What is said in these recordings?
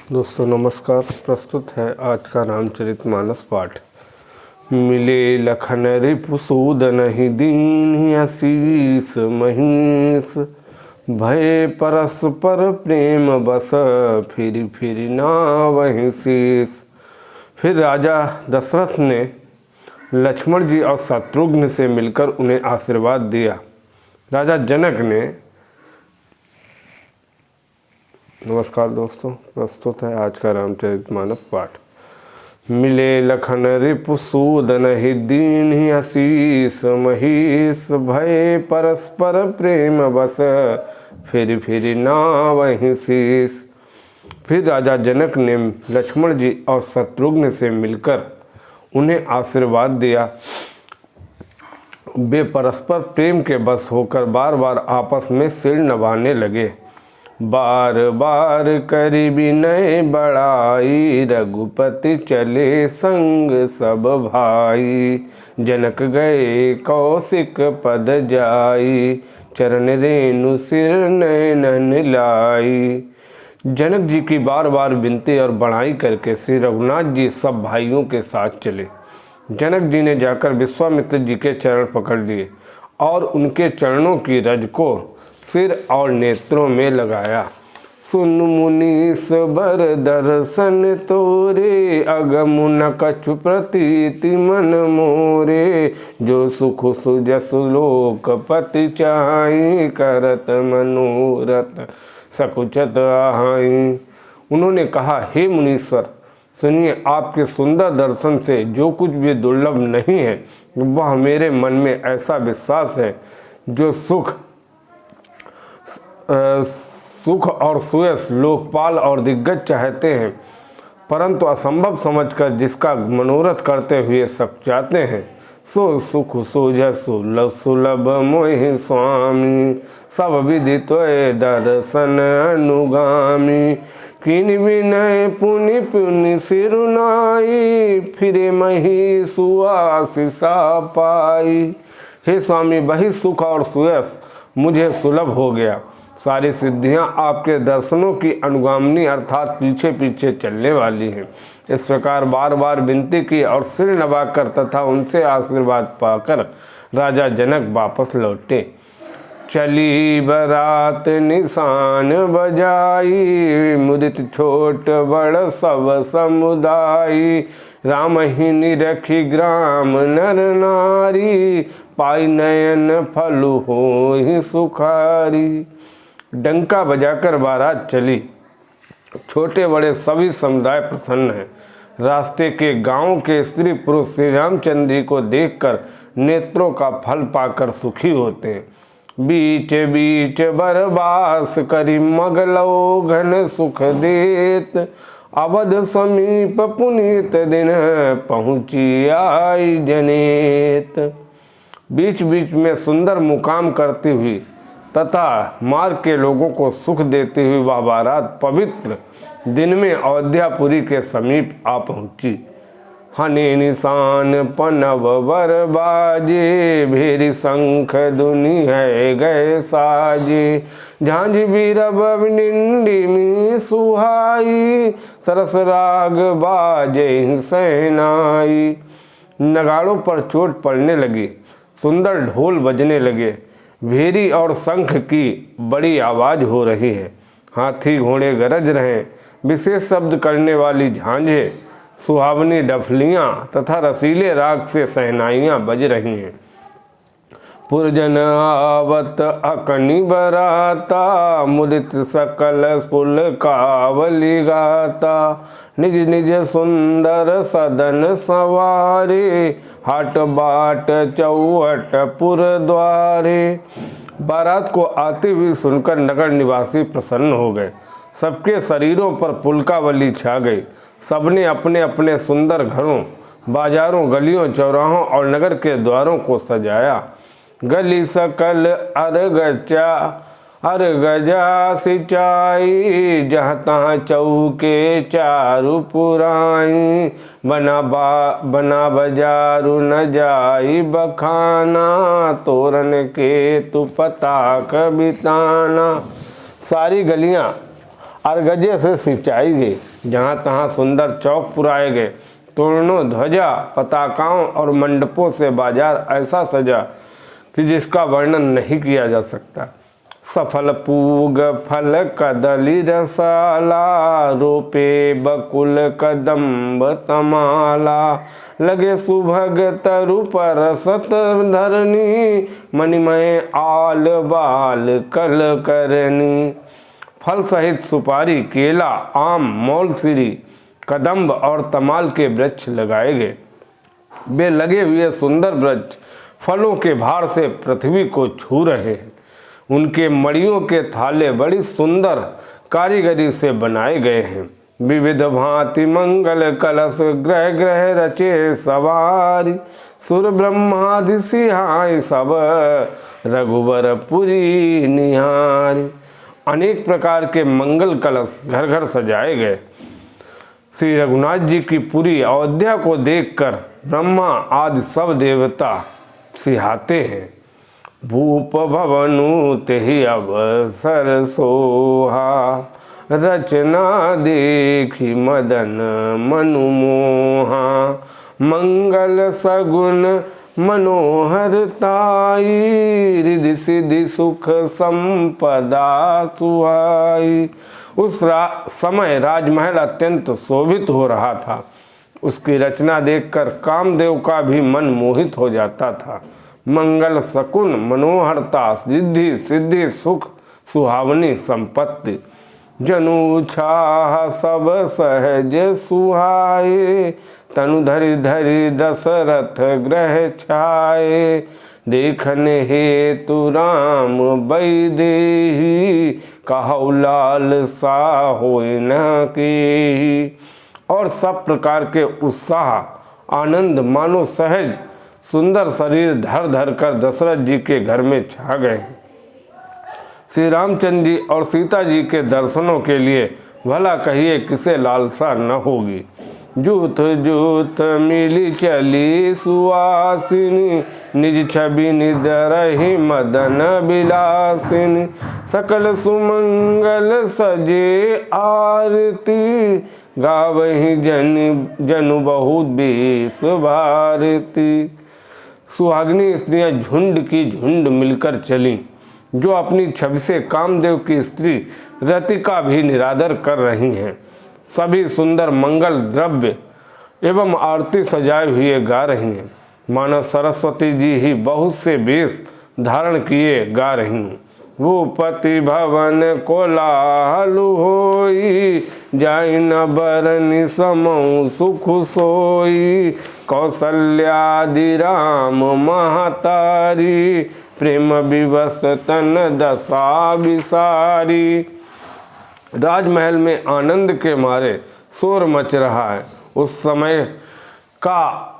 दोस्तों नमस्कार। प्रस्तुत है आज का रामचरितमानस पाठ। मिले लखन रिपुसूदन ही दीन आशीष महिष, भय परस्पर प्रेम बस फिर फिर नावहि शीस। फिर राजा दशरथ ने लक्ष्मण जी और शत्रुघ्न से मिलकर उन्हें आशीर्वाद दिया। राजा जनक ने नमस्कार दोस्तों, प्रस्तुत है आज का रामचरितमानस पाठ। मिले लखन रिपुसूदन ही दीन आशीष महिष, भय परस्पर प्रेम बस फिर फिर नावहि शीस। फिर राजा जनक ने लक्ष्मण जी और शत्रुघ्न से मिलकर उन्हें आशीर्वाद दिया। वे परस्पर प्रेम के बस होकर बार बार आपस में सिर नभाने लगे। बार बार करी विनय बड़ाई, रघुपति चले संग सब भाई। जनक गए कौशिक पद जाई, चरण रेणु सिर नयन लाई। जनक जी की बार बार विनती और बड़ाई करके श्री रघुनाथ जी सब भाइयों के साथ चले। जनक जी ने जाकर विश्वामित्र जी के चरण पकड़ लिए और उनके चरणों की रज को सिर और नेत्रों में लगाया। सुन मुनीस बर दर्शन तोरे, अगम न कछु प्रतीति मन मोरे। जो सुख सुजस लोकपति चाहि, करत मनोरथ सकुचत आहाई। उन्होंने कहा, हे मुनीश्वर, सुनिए, आपके सुंदर दर्शन से जो कुछ भी दुर्लभ नहीं है वह मेरे मन में ऐसा विश्वास है। जो सुख और सुयश लोकपाल और दिग्गज चाहते हैं, परंतु असंभव समझकर जिसका मनोरथ करते हुए सब चाहते हैं, सो सुख सुजस सुलभ मोहि स्वामी। सब विधि तोय दर्शन अनुगामी, किन विनय पुनि पुनि सिरुनाई। फिरे मही सुआसिसा पाई। हे स्वामी, वही सुख और सुयश मुझे सुलभ हो गया। सारी सिद्धियां आपके दर्शनों की अनुगामिनी अर्थात पीछे पीछे चलने वाली हैं। इस प्रकार बार बार विनती की और सिर नवाकर तथा उनसे आशीर्वाद पाकर राजा जनक वापस लौटे। चली बरात निशान बजाई, मुदित छोट बड़ सब समुदाय। राम ही निरखी ग्राम नर नारी, पाई नयन फलु होहि सुखारी। डंका बजाकर बारात चली। छोटे बड़े सभी समुदाय प्रसन्न हैं। रास्ते के गांव के स्त्री पुरुष श्री रामचंद्र जी को देखकर नेत्रों का फल पाकर सुखी होते हैं। बीच बीच बरबास करी मगलो घन सुख देत, अवध समीप पुनीत दिन पहुँची आई जनेत। बीच बीच में सुंदर मुकाम करती हुई तथा मार्ग के लोगों को सुख देती हुई वह बारात पवित्र दिन में अयोध्यापुरी के समीप आ पहुँची। हने निशान पनव वर बाजे, भेरी शंख दुनि है गए साजे। झांझ बीरब निंडी सुहाई, सरस राग बाजे सहनाई। नगाड़ों पर चोट पड़ने लगी, सुंदर ढोल बजने लगे, भेरी और शंख की बड़ी आवाज़ हो रही है। हाथी घोड़े गरज रहे, विशेष शब्द करने वाली झांझें, सुहावनी डफलियाँ तथा रसीले राग से सहनाइयाँ बज रही हैं। पुरजन आवत अकनि बराता, मुदित सकल पुल कावली गाता। निज निज सुंदर सदन सवारे, हाट बाट चौहट पुर द्वारे। बारात को आती हुई सुनकर नगर निवासी प्रसन्न हो गए। सबके शरीरों पर पुलकावली छा गई। सबने अपने अपने सुंदर घरों, बाजारों, गलियों, चौराहों और नगर के द्वारों को सजाया। गली सकल अर्गजा सिंचाई, जहाँ तहाँ चौके चारु पुराई। बना बाजारू न जाई बखाना, तोरण के तु पताक बिताना। सारी गलियाँ अर्गजे से सिंचाई गई। जहाँ तहाँ सुंदर चौक पुराए गए। तोरणों, ध्वजा, पताकाओं और मंडपों से बाजार ऐसा सजा कि जिसका वर्णन नहीं किया जा सकता। सफल पूग फल कदली रसाला, रोपे बकुल कदम्ब तमाला, लगे सुभग तरु पर सत धरनी, मणिमय आल बाल कल करनी। फल सहित सुपारी, केला, आम, मौलसिरी, कदम्ब और तमाल के वृक्ष लगाए गए। वे लगे हुए सुंदर वृक्ष फलों के भार से पृथ्वी को छू रहे हैं। उनके मड़ियों के थाले बड़ी सुंदर कारीगरी से बनाए गए हैं। विविध भांति मंगल कलश ग्रह ग्रह रचे सवारी, सुर ब्रह्मादि सिहाय सब रघुवर पुरी निहारी। अनेक प्रकार के मंगल कलश घर घर सजाए गए। श्री रघुनाथ जी की पूरी अयोध्या को देखकर ब्रह्मा आदि सब देवता सिहाते हैं। भूप भवनु तेहि अवसर सोहा, रचना देखी मदन मनु मोहा। मंगल सगुन मनोहरताई, रिधि सिद्धि सुख संपदा सुहाई। उस समय राजमहल अत्यंत शोभित हो रहा था। उसकी रचना देखकर कामदेव का भी मन मोहित हो जाता था। मंगल शकुन मनोहरता, रिद्धि सिद्धि सुख सुहावनी संपत्ति, जनु छाह सब सहज सुहाए। तनु धरि धरि दशरथ ग्रह छाए, देखने हेतु राम बैदेही, कहु लाल सा होय न केही। और सब प्रकार के उत्साह आनंद मानो सहज सुंदर शरीर धर धर कर दशरथ जी के घर में छा गए। श्री रामचंद्र जी और सीता जी के दर्शनों के लिए भला कहिए किसे लालसा न होगी। जूथ जूथ मिली चली सुवासिनी, निज छवि निदरहि मदन बिलासिनी। सकल सुमंगल सजे आरती, गावहि जनु बहुत बेस भारती। सुहागिनी स्त्रियां झुंड की झुंड मिलकर चलीं, जो अपनी छवि से कामदेव की स्त्री रतिका भी निरादर कर रही हैं। सभी सुंदर मंगल द्रव्य एवं आरती सजाए हुए गा रही हैं। मानो सरस्वती जी ही बहुत से वेश धारण किए गा रही हूँ। भूपति भवन कोलाहल होई, जाई न बरनि समौ सुख सोई। कौसल्यादि राम महतारी, प्रेम विवश तन दशा विसारी। राजमहल में आनंद के मारे शोर मच रहा है। उस समय का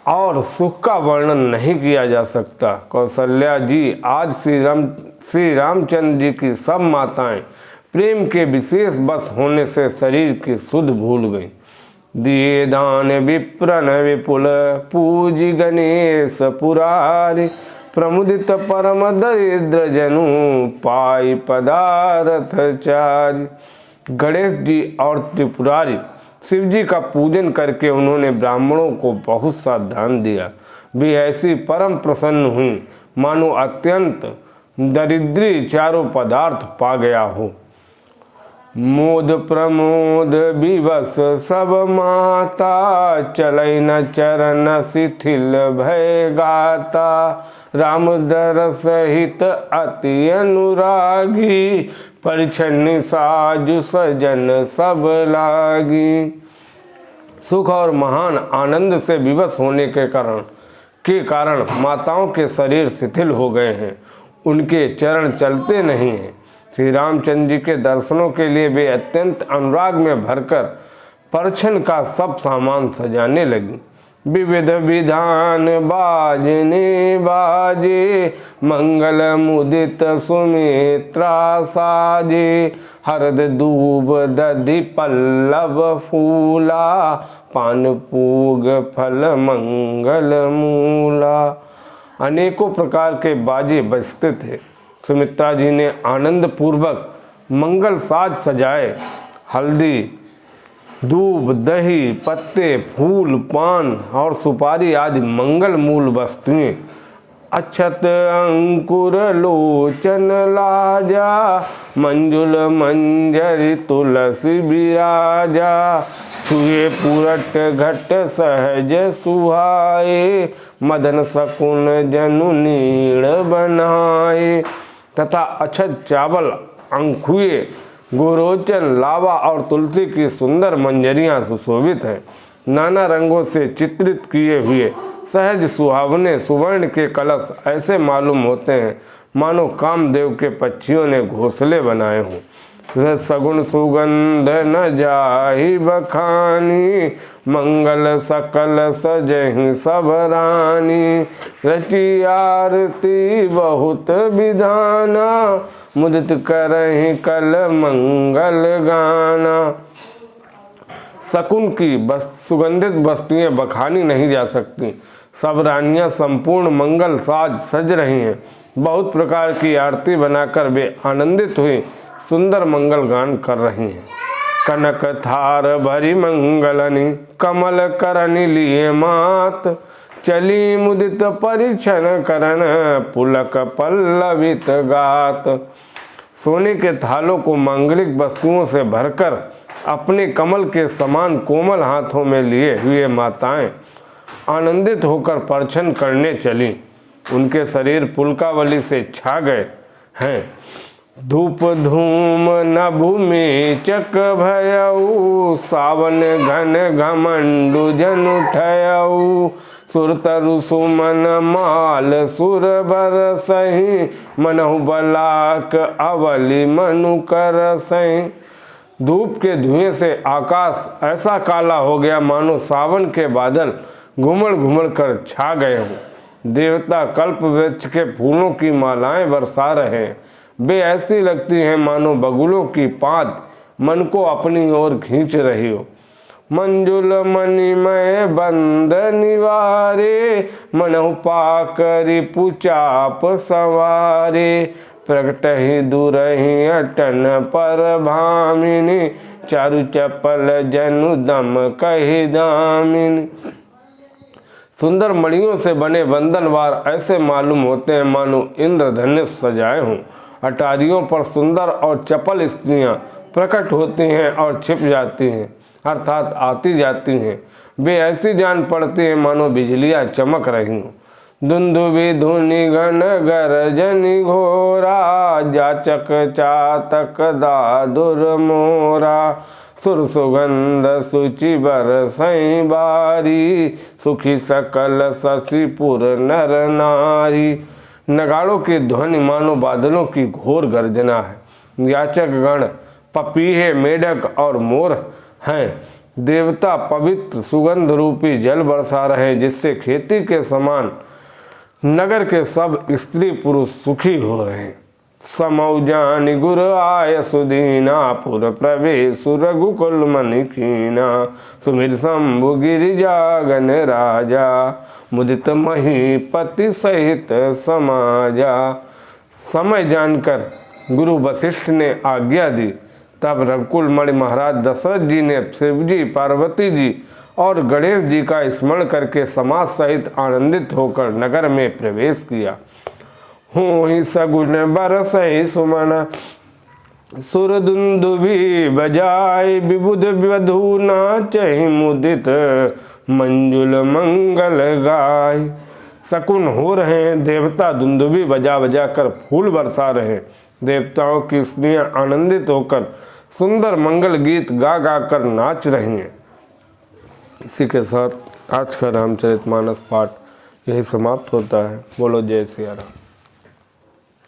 और सुख का वर्णन नहीं किया जा सकता। कौशल्या जी आज श्री रामचंद्र जी की सब माताएं प्रेम के विशेष बस होने से शरीर की सुध भूल गईं। दिए दान विप्रन विपुल, पूजी गणेश पुरारी। प्रमुदित परम दरिद्र जनु, पाई पदार्थ चारी। गणेश जी और त्रिपुरारी शिव जी का पूजन करके उन्होंने ब्राह्मणों को बहुत सा दान दिया। वे ऐसी परम प्रसन्न हुई मानो अत्यंत दरिद्री चारों पदार्थ पा गया हो। मोद प्रमोद विवश सब माता, चलै न चरण शिथिल भय गाता। राम दरस हित अति अनुरागी, परिछन साजु सजन सब लागी। सुख और महान आनंद से विवश होने के कारण माताओं के शरीर शिथिल हो गए हैं। उनके चरण चलते नहीं हैं। श्री रामचंद्र जी के दर्शनों के लिए वे अत्यंत अनुराग में भरकर परछन का सब सामान सजाने लगी। विविध विधान बाजने बाजे, मंगल मुदित सुमित्रा साजे। हरद दूब दधि पल्लव फूला, पान पूग फल मंगल मूला। अनेकों प्रकार के बाजे बजते थे। सुमित्रा जी ने आनंद पूर्वक मंगल साज सजाए। हल्दी, दूब, दही, पत्ते, फूल, पान और सुपारी आदि मंगल मूल वस्तुएं। अक्षत अंकुर लोचन लाजा, मंजुल मंजरी तुलसी बिराजा। छुए पुरट घट सहज सुहाए, मदन शकुन जनु नीड़ बनाए। तथा अक्षत चावल, अंखुए, गोरोचन, लावा और तुलसी की सुंदर मंजरियां सुशोभित हैं। नाना रंगों से चित्रित किए हुए सहज सुहावने सुवर्ण के कलश ऐसे मालूम होते हैं मानो कामदेव के पक्षियों ने घोंसले बनाए हों। सगुन सुगंध न जाहि बखानी, मंगल सकल सजहि सब रानी। रची आरती बहुत विधाना, मुदित करहि कल मंगल गाना। शकुन की सुगंधित वस्तुएं बखानी नहीं जा सकती। सब रानियां संपूर्ण मंगल साज सज रही हैं। बहुत प्रकार की आरती बनाकर वे आनंदित हुई सुंदर मंगल गान कर रही हैं। कनक थार भरी मंगलनी, कमल करनि लिए मात। चली मुदित परिछन करन, पुलक पल्लवित गात। सोने के थालों को मांगलिक वस्तुओं से भरकर अपने कमल के समान कोमल हाथों में लिए हुए माताएं आनंदित होकर परछन करने चली। उनके शरीर पुलकावली से छा गए हैं। धूप धूम नभु मेचक भयऊ, सावन घन घमंडु जन उठयऊ। सुरतरु सुमन माल सुर बरसहि, मनहु बलाक अवली मनु करसहि। धूप के धुएं से आकाश ऐसा काला हो गया मानो सावन के बादल घुमड़ घुमड़ कर छा गए हों। देवता कल्प वृक्ष के फूलों की मालाएं बरसा रहे हैं। वे ऐसी लगती हैं मानो बगुलों की पात मन को अपनी ओर खींच रही हो। मंजुल मणिमय बंद निवारे, मनहु पाकरि पुचाप सवारे। प्रकट ही दूरहि अटन पर भामिनी, चारु चपल जनु दम कहि दामिनी। सुंदर मणियों से बने बंधनवार ऐसे मालूम होते हैं मानो इंद्रधनुष सजाए हों। अटारियों पर सुंदर और चपल स्त्रियां प्रकट होती हैं और छिप जाती हैं, अर्थात आती जाती हैं। वे ऐसी जान पड़ती हैं मानो बिजलियां चमक रही हों। धुंधुभि धुनि घन गरजनि घोरा, जाचक चातक दादुर मोरा। सुर सुगंध सुचि बरसहि बारी, सुखी सकल शशिपुर नर नारी। नगाड़ों की ध्वनि मानो बादलों की घोर गर्जना है। याचक गण पपीहे, मेढक और मोर हैं। देवता पवित्र सुगंध रूपी जल बरसा रहे हैं, जिससे खेती के समान नगर के सब स्त्री पुरुष सुखी हो रहे हैं। समौ जानि गुर आय सुदीना, पुर प्रवेश रघुकुल मनि कीना। सुमिर शंभु गिरिजागन राजा, मुदित महीपति सहित समाजा। समय जानकर गुरु वशिष्ठ ने आज्ञा दी। तब रघुकुल मणि महाराज दशरथ जी ने शिव जी, पार्वती जी और गणेश जी का स्मरण करके समाज सहित आनंदित होकर नगर में प्रवेश किया। हो ही सगुन बरसहि सुमन, सुर दुंदुभि बजाय। विबुध वधू नाचहि मुदित, मंजुल मंगल गाय। शकुन हो रहे हैं। देवता दुंदुभि बजा बजा कर फूल बरसा रहे हैं। देवताओं की स्त्रियां आनंदित होकर सुंदर मंगल गीत गा गा कर नाच रही हैं। इसी के साथ आज का रामचरितमानस पाठ यही समाप्त होता है। बोलो जय सिया राम।